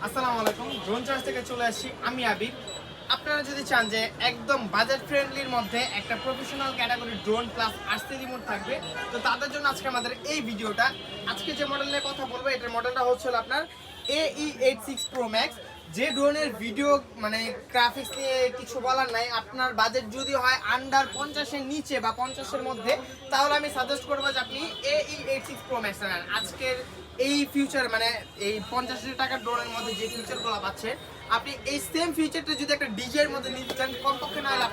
আসসালামু আলাইকুম। Drone choice থেকে চলে আসছি আমি আবির। আপনারা যদি চান যে একদম বাজেট ফ্রেন্ডলির মধ্যে একটা professional category drone plus RC remote থাকবে, তো তাদের জন্য আজকে আমাদের এই ভিডিওটা। আজকে যে মডেল নিয়ে কথা বলবো, এটার মডেলটা হচ্ছে আপনার AE86 Pro Max। যে ড্রোনের ভিডিও মানে গ্রাফিক্স নিয়ে কিছু বলার নাই। আপনার বাজেট যদি হয় আন্ডার 50-এর নিচে বা 50-এর মধ্যে, তাহলে আমি সাজেস্ট করবো যে আপনি AE86 Pro Max নেন। আজকের এই ফিউচার মানে এই 50,000 টাকার ড্রোনের মধ্যে যে ফিউচারগুলো পাচ্ছে, আপনি এই সেম ফিউচারটা যদি একটা ডিজের মধ্যে নিতে চান, কমপক্ষে না হলে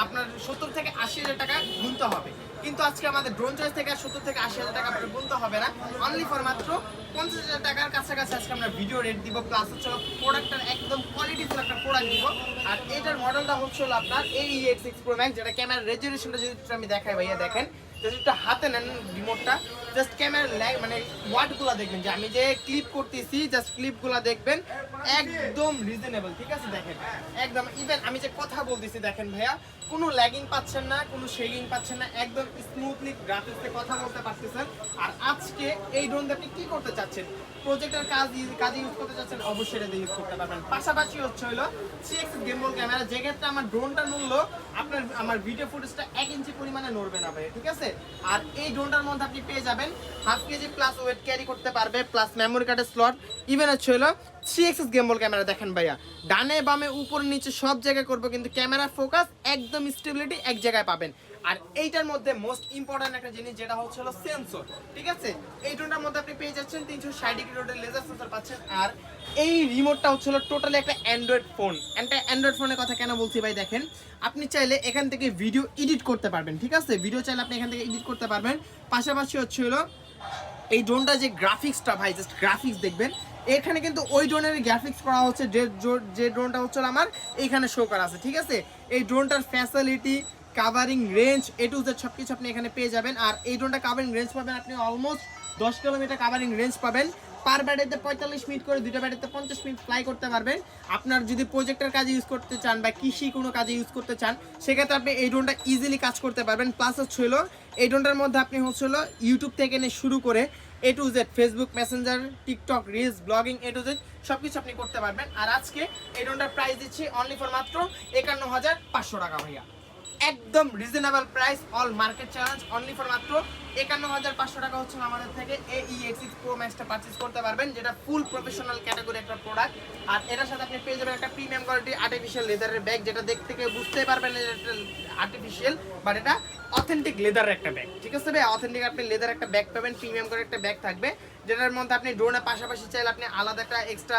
আপনার 70 থেকে 80,000 টাকা গুনতে হবে। কিন্তু আজকে আমাদের ড্রোন চয়েস থেকে 70 থেকে 80,000 টাকা আপনার গুনতে হবে না। অনলি ফর মাত্র 50,000 টাকার কাছাকাছি আজকে আমরা ভিডিও রেট দিব, প্লাস হচ্ছে প্রোডাক্টটার একদম কোয়ালিটিফুল একটা প্রোডাক্ট দিব। আর এটার মডেলটা হচ্ছে আপনার AE86 Pro Max, যেটা ক্যামেরা রেজুলেশনটা যদি আমি দেখাই, ভাইয়া দেখেন, জাস্ট হাতে নেন রিমোটটা, জাস্ট ক্যামেরার মানে ওয়াটগুলো দেখবেন, যে আমি যে ক্লিপ করতেছি জাস্ট ক্লিপগুলো দেখবেন একদম রিজনেবল। ঠিক আছে, দেখেন একদম ইভেন আমি যে কথা বলতেছি দেখেন ভাইয়া, কোনো ল্যাগিং পাচ্ছেন না, কোনো শেকিং পাচ্ছেন না, একদম স্মুথলি গ্রাফিক্সে কথা বলতে পারতেছেন। আর আজকে এই ড্রোন দিয়ে আপনি কি করতে চাচ্ছেন, প্রজেক্টের কাজে ইউজ করতে চাচ্ছেন, অবশ্যই এটা ইউজ করতে পারবেন। পাশাপাশি হচ্ছে হলো 3x গিম্বল ক্যামেরা, যে ক্ষেত্রে আমার ড্রোনটা নড়লো আমার ভিডিও ফুটেজটা 1 ইঞ্চি পরিমাণে নড়বে না ভাই। ঠিক আছে, আর এই ড্রোনটার মধ্যে আপনি পেয়ে যাবেন 1/2 কেজি প্লাস ওয়েট ক্যারি করতে পারবে, প্লাস মেমোরি কার্ডের স্লট, ইভেন হচ্ছে হলো 3x গিম্বল ক্যামেরা। দেখেন ভাইয়া, ডানে বামে উপরে নিচে সব জায়গায় করবো, কিন্তু ক্যামেরা ফোকাস একদম স্টেবিলিটি এক জায়গায় পাবেন। আর এইটার মধ্যে মোস্ট ইম্পর্টেন্ট একটা জিনিস যেটা হচ্ছে হলো সেন্সর। ঠিক আছে, এই ড্রোনটার মধ্যে আপনি পেয়ে যাচ্ছেন 360 ডিগ্রি রোটেট লেজার সেন্সর পাচ্ছেন। আর এই রিমোটটা হচ্ছে হলো টোটালি একটা অ্যান্ড্রয়েড ফোন। অ্যান্ড্রয়েড ফোনের কথা কেন বলছি ভাই, দেখেন আপনি চাইলে এখান থেকে ভিডিও এডিট করতে পারবেন। ঠিক আছে, ভিডিও চাইলে আপনি এখান থেকে এডিট করতে পারবেন। পাশাপাশি হচ্ছে হলো এই ড্রোনটা যে গ্রাফিক্সটা ভাই, জাস্ট গ্রাফিক্স দেখবেন, এখানে কিন্তু ওই ড্রোনের গ্রাফিক্স করা হচ্ছে যে ড্রোনটা হচ্ছে আমার এইখানে শো করা আছে। ঠিক আছে, এই ড্রোনটার facility, covering range, A to Z সব কিছু আপনি এখানে পেয়ে যাবেন। আর এই ড্রোনটা কাভারিং রেঞ্জ পাবেন আপনি অলমোস্ট 10 কিলোমিটার কাভারিং রেঞ্জ পাবেন। পার ব্যাটারিতে 45 মিনিট করে, দুইটা ব্যাটারিতে 50 মিনিট ফ্লাই করতে পারবেন। আপনার যদি প্রজেক্টের কাজে ইউজ করতে চান বা কৃষি কোনো কাজে ইউজ করতে চান, সেক্ষেত্রে আপনি এই ড্রোনটা ইজিলি কাজ করতে পারবেন। প্লাস হচ্ছে হলো এই ড্রোনটার মধ্যে আপনি হচ্ছে হলো ইউটিউব থেকে নিয়ে শুরু করে A to Z, Facebook messenger, TikTok, reels, blogging, A to Z সব কিছু আপনি করতে পারবেন। আর আজকে এই ড্রোনটার প্রাইস দিচ্ছি অনলি ফর মাত্র 51,500 টাকা ভাইয়া। একদম reasonable price, all market challenge. Only for মাত্র 51,500 টাকা হচ্ছে আমাদের থেকে AE86 Pro Max-টা পারচেজ করতে পারবেন, যেটা ফুল প্রফেশনাল ক্যাটাগরি একটা প্রোডাক্ট। আর এটার সাথে আপনি পেয়ে যাবেন একটা প্রিমিয়াম কোয়ালিটি আর্টিফিশিয়াল লেদারের ব্যাগ, যেটা দেখতে থেকে বুঝতেই পারবেন এটা আর্টিফিশিয়াল, বাট এটা অথেন্টিক লেদারের একটা ব্যাগ। ঠিক আছে ভাই, অথেন্টিক আপনি লেদার একটা ব্যাগ পাবেন, প্রিমিয়াম করে একটা ব্যাগ থাকবে, যেটার মধ্যে আপনি ড্রোনের পাশাপাশি চাইলে আপনি আলাদা একটা এক্সট্রা